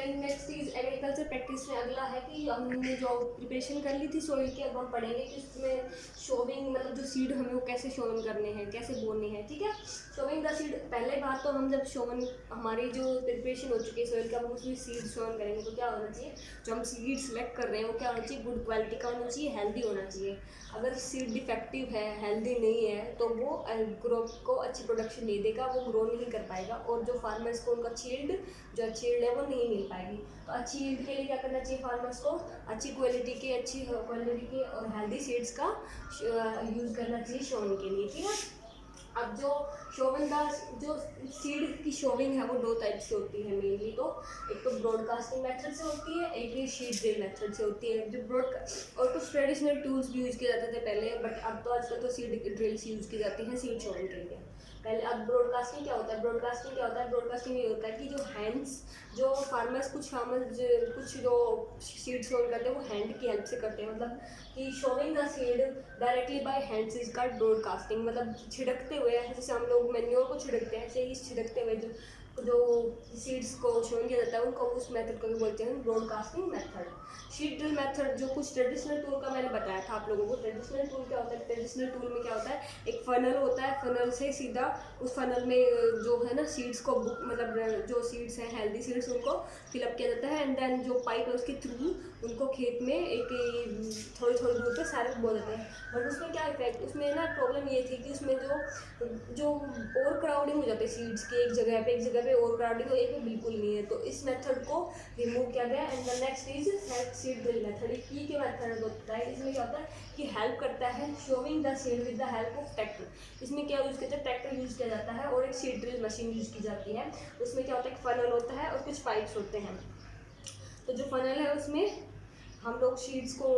Then next चीज़ agriculture practice में अगला है कि हमने जो प्रिपरेशन कर ली थी सॉइल की, अब हम पढ़ेंगे कि उसमें शोविंग मतलब जो सीड हमें वो कैसे शोवन करने हैं, कैसे बोने हैं। ठीक है, शोविंग द सीड, पहले बात तो हम जब शोवन हमारी जो प्रिपरेशन हो चुकी है सॉइल का, हम उसमें सीड शोवन करेंगे तो क्या होना चाहिए, जो हम सीड सेलेक्ट कर रहे हैं वो क्या होना चाहिए, गुड क्वालिटी का होना चाहिए, हेल्दी होना चाहिए। अगर सीड डिफेक्टिव है, हेल्दी नहीं है, तो वो ग्रोथ को अच्छी प्रोडक्शन नहीं देगा, वो ग्रो नहीं कर पाएगा, और जो फार्मर्स को उनका चील्ड है वो नहीं मिल पाएगी। तो अच्छी यील्ड के लिए क्या करना चाहिए फार्मर्स को, अच्छी क्वालिटी के और हेल्दी सीड्स का यूज़ करना चाहिए शोवन के लिए। ठीक है, अब जो जो सीड की शोविंग है वो दो टाइप से होती है मेनली। तो एक तो ब्रॉडकास्टिंग मेथड से होती है, एक ये शीट ड्रिल मेथड से होती है। जो और कुछ ट्रेडिशनल टूल्स भी यूज़ किए जाते थे पहले, बट अब तो आजकल तो सीड ड्रिल्स यूज़ की जाती हैं सीड शोविंग के लिए। पहले अब ब्रॉडकास्टिंग क्या होता है, ब्रॉडकास्टिंग ये होता है कि जो हैंड्स, जो फार्मर्स कुछ जो सीड शोव करते हैं वो हैंड की हेल्प से करते हैं, मतलब कि sowing the seed directly by hands is called broadcasting. मतलब छिड़कते हुए, जैसे हम लोग मैन्योर को छिड़कते हैं, ऐसे ही छिड़कते हुए जो सीड्स को शोन किया जाता है उनको, उस मेथड को भी बोलते हैं broadcasting method. Sheet drill method जो कुछ ट्रेडिशनल टूल का मैंने बताया था आप लोगों को। ट्रेडिशनल टूल क्या होता है, ट्रेडिशनल टूल में क्या होता है, एक फनल होता है, फनल से सीधा उस फनल में जो है ना सीड्स को मतलब जो सीड्स हैं हेल्दी सीड्स उनको फिलअप किया जाता है, एंड देन जो पाइप है उसके थ्रू उनको खेत में एक थोड़ी थोड़ी दूर पे सारे बो देते हैं। बट उसमें क्या इफेक्ट, उसमें ना प्रॉब्लम ये थी कि उसमें जो ओवर क्राउडिंग हो जाती है सीड्स की, एक जगह पे ओवर क्राउडिंग हो, एक पे बिल्कुल नहीं है। तो इस मेथड को रिमूव किया गया, and the next is seed drill method. ई के मेथड होता है, इसमें क्या होता है कि हेल्प करता है showing the seed with the help of tractor. इसमें क्या यूज़ करते हैं, ट्रैक्टर यूज़ किया जाता है और एक सीड ड्रिल मशीन यूज़ की जाती है। उसमें क्या होता है, एक फनल होता है और कुछ पाइप्स होते हैं। तो जो फनल है उसमें हम लोग सीड्स को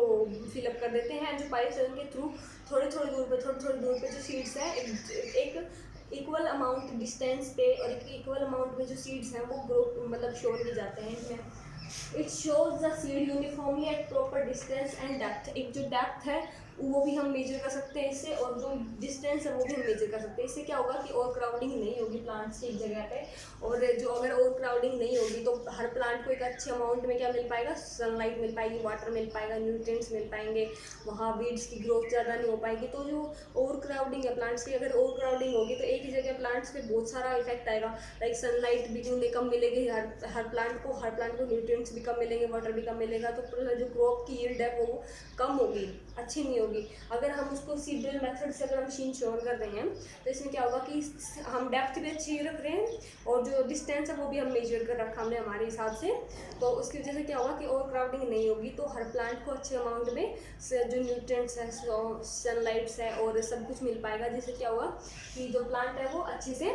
फिलअप कर देते हैं, जो पाइप्स है उनके थ्रू थोड़ी थोड़ी दूर पे जो सीड्स है एक इक्वल अमाउंट डिस्टेंस पे और एक इक्वल अमाउंट में जो सीड्स हैं वो ग्रो मतलब शोर किए जाते हैं इसमें। It shows the seed uniformly eight proper distance and depth. एक जो डेप्थ है वो भी हम मेजर कर सकते हैं इससे, और जो डिस्टेंस है वो भी हम मेजर कर सकते हैं। इससे क्या होगा कि ओवर क्राउडिंग नहीं होगी प्लांट्स की एक जगह पे, और जो अगर ओवर क्राउडिंग नहीं होगी तो हर प्लांट को एक अच्छे अमाउंट में क्या मिल पाएगा, सनलाइट मिल पाएगी, वाटर मिल पाएगा, न्यूट्रिएंट्स मिल पाएंगे, वहाँ वीड्स की ग्रोथ ज़्यादा नहीं हो पाएगी। तो जो ओवर क्राउडिंग है प्लांट्स की, अगर ओवर क्राउडिंग होगी तो एक ही जगह प्लांट्स पे बहुत सारा इफेक्ट आएगा, लाइक सनलाइट भी उन्हें कम मिलेगी, हर प्लांट को न्यूट्रिएंट्स भी कम मिलेंगे, वाटर भी कम मिलेगा, तो जो क्रॉप की यील्ड है वो कम होगी, अच्छी नहीं होगी। अगर हम उसको सीड ड्रिल मेथड से अगर मशीन शोर कर रहे हैं तो इसमें क्या होगा कि हम डेप्थ भी अच्छी रख रहे हैं और जो डिस्टेंस है वो भी हम मेजर कर रखा हमने हमारे हिसाब से। तो उसकी वजह से क्या होगा कि ओवर क्राउडिंग नहीं होगी, तो हर प्लांट को अच्छे अमाउंट में जो न्यूट्रिएंट्स है, सनलाइट्स है और सब कुछ मिल पाएगा, जिससे क्या होगा कि जो प्लांट है वो अच्छे से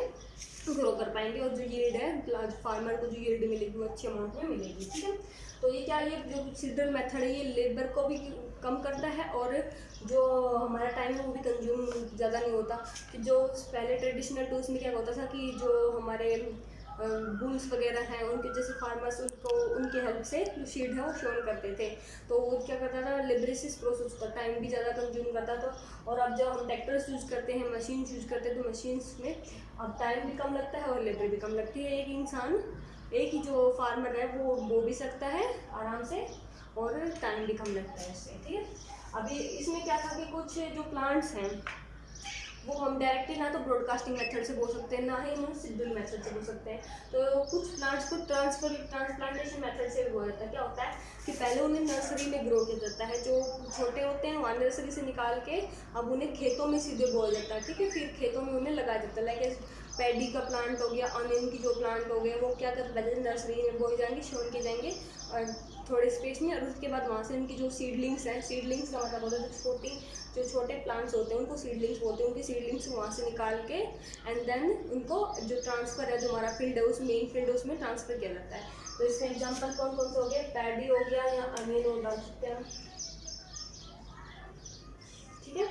ग्रो कर पाएंगे, और जो यील्ड है फार्मर को जो यील्ड मिलेगी वो अच्छे अमाउंट में मिलेगी। ठीक है, तो ये क्या, ये जो सीड ड्रिल मेथड है ये लेबर को भी कम करता है और जो हमारा टाइम है वो भी कंज्यूम ज़्यादा नहीं होता। कि जो पहले ट्रेडिशनल टूल्स में क्या होता था कि जो हमारे बुल्स वगैरह हैं उनके जैसे फार्मर्स उनको उनकी हेल्प से जो सीड है वो शोन करते थे, तो वो क्या करता था, लेबरेसिस प्रोसेस का टाइम भी ज़्यादा कंज्यूम करता था। और अब जब हम ट्रैक्टर्स यूज़ करते हैं, मशीन यूज़ करते हैं, तो मशीन्स में अब टाइम भी कम लगता है और लेबर भी कम लगती है। एक ही जो फार्मर है वो बो भी सकता है आराम से और टाइम भी कम लगता है इससे। ठीक है, अभी इसमें क्या था कि कुछ जो प्लांट्स हैं वो हम डायरेक्टली ना तो ब्रॉडकास्टिंग मेथड से बो सकते हैं, ना ही हम सीड ड्रिल मेथड से बो सकते हैं। तो कुछ प्लांट्स को ट्रांसप्लांटेशन मेथड से बोया जाता है। क्या होता है कि पहले उन्हें नर्सरी में ग्रो किया जाता है, जो छोटे होते हैं वहाँ नर्सरी से निकाल के अब उन्हें खेतों में सीधे बोया जाता है। ठीक है, फिर खेतों में उन्हें लगाया जाता है, लाइक पैडी का प्लांट हो गया, अनियन की जो प्लांट हो गए, वो क्या करते हैं नर्सरी में बोए जाएंगे, शोन किए जाएंगे और थोड़े स्पेस में, और उसके बाद वहाँ से उनकी जो सीडलिंग्स हैं, सीडलिंग्स का मतलब होता है जो छोटे प्लांट्स होते हैं उनको सीडलिंग्स बोलते हैं, उनकी सीडलिंग्स वहाँ से निकाल के एंड देन उनको जो ट्रांसफ़र है, जो हमारा फील्ड है उस मेन फील्ड उसमें ट्रांसफ़र किया जाता है। तो इसका एग्जांपल कौन कौन से हो गए, पैडी हो गया या अनियन हो डाल सकते हैं। ठीक है,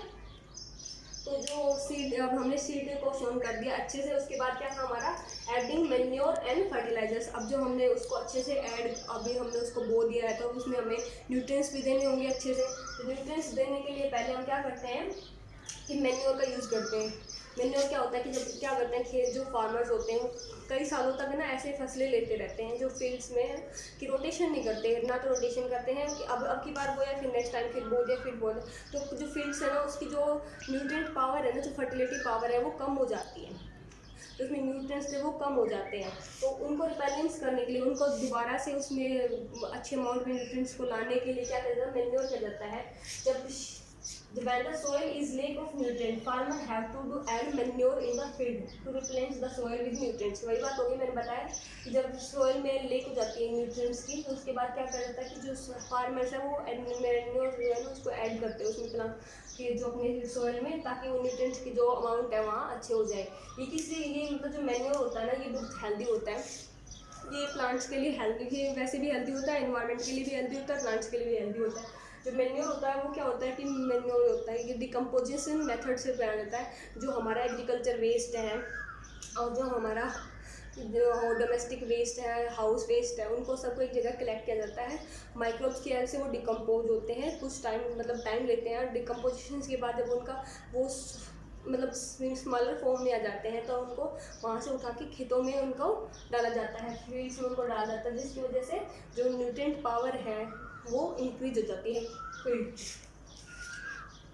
तो जो सीड, अब हमने सीड को शोन कर दिया अच्छे से, उसके बाद क्या था हमारा एडिंग मैन्योर एंड फर्टिलाइजर्स। अब जो हमने उसको अच्छे से अभी हमने उसको बो दिया है तो उसमें हमें न्यूट्रिएंट्स भी देने होंगे अच्छे से। तो न्यूट्रिएंट्स देने के लिए पहले हम क्या करते हैं कि मैन्योर का यूज़ करते हैं। मेन्योर क्या होता है कि जब क्या करते हैं खेत जो फार्मर्स होते हैं वो कई सालों तक ना ऐसे फसलें लेते रहते हैं जो फील्ड्स में है कि रोटेशन नहीं करते, ना तो रोटेशन करते हैं कि अब की बार बोया फिर नेक्स्ट टाइम फिर बो दिया फिर बो दिया, तो जो फील्ड्स है ना उसकी जो न्यूट्रिएंट पावर है ना, जो फर्टिलिटी पावर है वो कम हो जाती है, तो उसमें न्यूट्रिएंट्स थे वो कम हो जाते हैं। तो उनको रिपेलेंस करने के लिए, उनको दोबारा से उसमें अच्छे अमाउंट में न्यूट्रिएंट्स को लाने के लिए क्या करता है, मेन्योर किया जाता है। जब when the soil is lack of nutrient, farmer have to do add manure in the field to replenish the soil with nutrients। वही बात होगी, मैंने बताया कि जब सोयल में लेक हो जाती है न्यूट्रिएंट्स की, तो उसके बाद क्या कर जाता है कि जो फार्मर्स है वो मैन्योर जो है ना उसको ऐड करते हैं उसमें इतना कि जो अपने सॉइल में, ताकि वो न्यूट्रिएंट्स की जो अमाउंट है वहाँ अच्छे हो जाए। ये किसी ये मतलब जो मैन्योर होता है ना ये बहुत हेल्दी होता है, ये प्लांट्स के लिए हेल्दी, वैसे भी हेल्दी होता है, एनवायरनमेंट के लिए भी हेल्दी होता है, प्लांट्स के लिए भी हेल्दी होता है। जो मेन्योर होता है वो क्या होता है कि मेन्योर होता है ये डिकम्पोजिशन मेथड से बनाया जाता है। जो हमारा एग्रीकल्चर वेस्ट है और जो हमारा जो डोमेस्टिक वेस्ट है, हाउस वेस्ट है, उनको सबको एक जगह कलेक्ट किया जाता है। माइक्रोब्स की हेल्प से वो डिकम्पोज होते हैं, कुछ टाइम लेते हैं, और डिकम्पोजिशन के बाद जब उनका वो मतलब स्मॉलर फॉर्म में आ जाते हैं तो उनको वहाँ से उठा के खेतों में उनको डाला जाता है, फील्ड्स में उनको डाला जाता है, जिसकी वजह से जो न्यूट्रिएंट पावर है वो इंक्रीज हो जाती है फील्ड।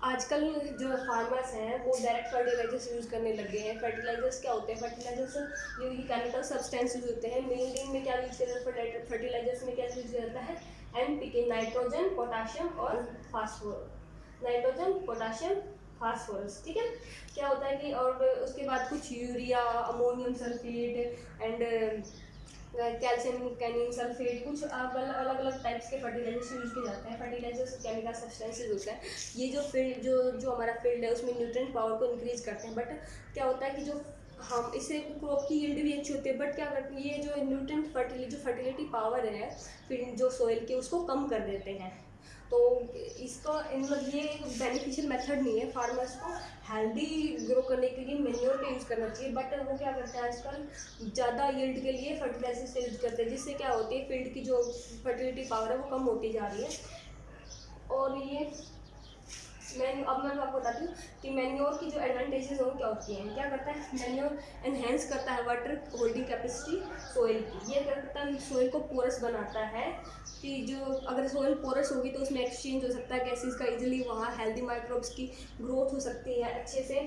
आजकल जो फार्मर्स हैं वो डायरेक्ट फर्टिलाइजर्स यूज़ करने लग गए हैं। फर्टिलाइजर्स क्या होते हैं, फर्टिलाइजर्स जो ये केमिकल सब्सटेंस यूज होते हैं, मेनली में क्या यूज किया जाता है, फर्टिलाइजर्स में क्या यूज किया जाता है, NPK, नाइट्रोजन, पोटाशियम और फास्फोरस, नाइट्रोजन, पोटाशियम, फास्फोरस, ठीक है। क्या होता है कि और उसके बाद कुछ urea, ammonium sulphate and calcium कैनियम सल्फेट, कुछ अलग अलग टाइप्स के फर्टिलाइजर्स यूज किए जाते हैं। फर्टिलाइजर्स केमिकल सब्सटेंसेज होते हैं, ये जो फील्ड जो हमारा फील्ड है उसमें न्यूट्रिएंट पावर को इंक्रीज करते हैं। बट क्या होता है कि जो हम इससे क्रॉप की यील्ड भी अच्छी होती है, बट क्या करते हैं ये जो न्यूट्रिएंट फर्टिलिटी पावर है फिर जो सोइल की उसको कम कर देते हैं। तो इसका मतलब ये एक बेनिफिशियल मेथड नहीं है। फार्मर्स को हेल्दी ग्रो करने के लिए मेन्योर का यूज़ करना चाहिए, बट वो क्या करते हैं आजकल ज़्यादा यील्ड के लिए फर्टिलाइजर्स का यूज़ करते हैं, जिससे क्या होती है फील्ड की जो फर्टिलिटी पावर है वो कम होती जा रही है। और ये मैं आपको बताती हूँ कि मैन्योर की जो एडवांटेजेस हैं वो क्या होती हैं। क्या करता है मैन्योर, एनहेंस करता है वाटर होल्डिंग कैपेसिटी सोइल की। ये क्या करता है, सोइल को पोरस बनाता है कि जो अगर सोइल पोरस होगी तो उसमें एक्सचेंज हो सकता है गैसेस का इजीली, वहाँ हेल्दी माइक्रोब्स की ग्रोथ हो सकती है अच्छे से।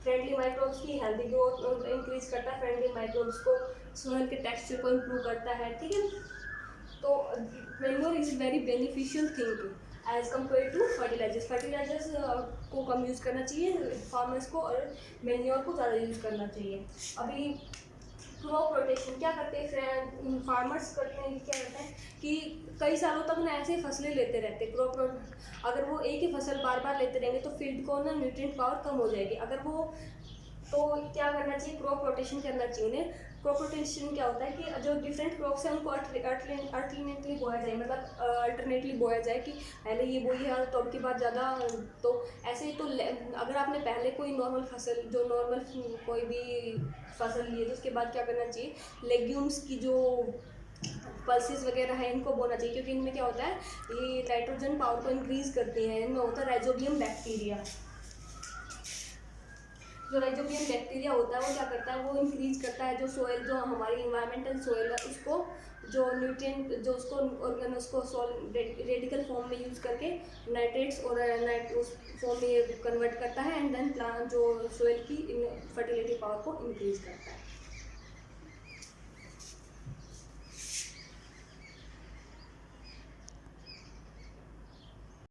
फ्रेंडली माइक्रोब्स की हेल्दी ग्रोथ इंक्रीज करता है, फ्रेंडली माइक्रोब्स को सोइल के टेक्सचर को इम्प्रूव करता है, ठीक है। तो manure is very beneficial thing as compare to fertilizers. Fertilizers को कम यूज़ करना चाहिए फार्मर्स को, और मैन्योर को ज़्यादा यूज़ करना चाहिए। अभी क्रॉप रोटेशन क्या करते हैं फार्मर्स, करते हैं क्या करते हैं कि कई सालों तक ना ऐसे फसलें लेते रहते हैं। अगर वो एक ही फसल बार बार लेते रहेंगे तो फील्ड को ना न्यूट्रिएंट पावर कम हो जाएगी। अगर वो तो क्या करना चाहिए, क्रॉप रोटेशन करना चाहिए उन्हें। क्रॉप रोटेशन क्या होता है कि जो डिफरेंट क्रॉप्स हैं उनको अल्टरनेटली बोया जाए, मतलब अल्टरनेटली बोया जाए कि पहले ये बोई है तो अब की बात ज़्यादा, तो ऐसे ही तो अगर आपने पहले कोई नॉर्मल फसल, जो नॉर्मल कोई भी फसल ली है तो उसके बाद क्या करना चाहिए, लेग्यूम्स की जो पल्सेस वगैरह है इनको बोना चाहिए, क्योंकि इनमें क्या होता है ये नाइट्रोजन पावर को इंक्रीज करते हैं। इनमें होता है राइजोबियम बैक्टीरिया। जो राइजोबियम बैक्टीरिया होता है वो क्या करता है, वो इंक्रीज करता है जो सोइल, जो हमारी इन्वायरमेंटल सोइल है उसको, जो न्यूट्रिएंट जो उसको ऑर्गन उसको रेडिकल फॉर्म में यूज़ करके नाइट्रेट्स और उस फॉर्म में कन्वर्ट करता है, एंड देन प्लांट जो सोइल की फर्टिलिटी पावर को इंक्रीज करता है।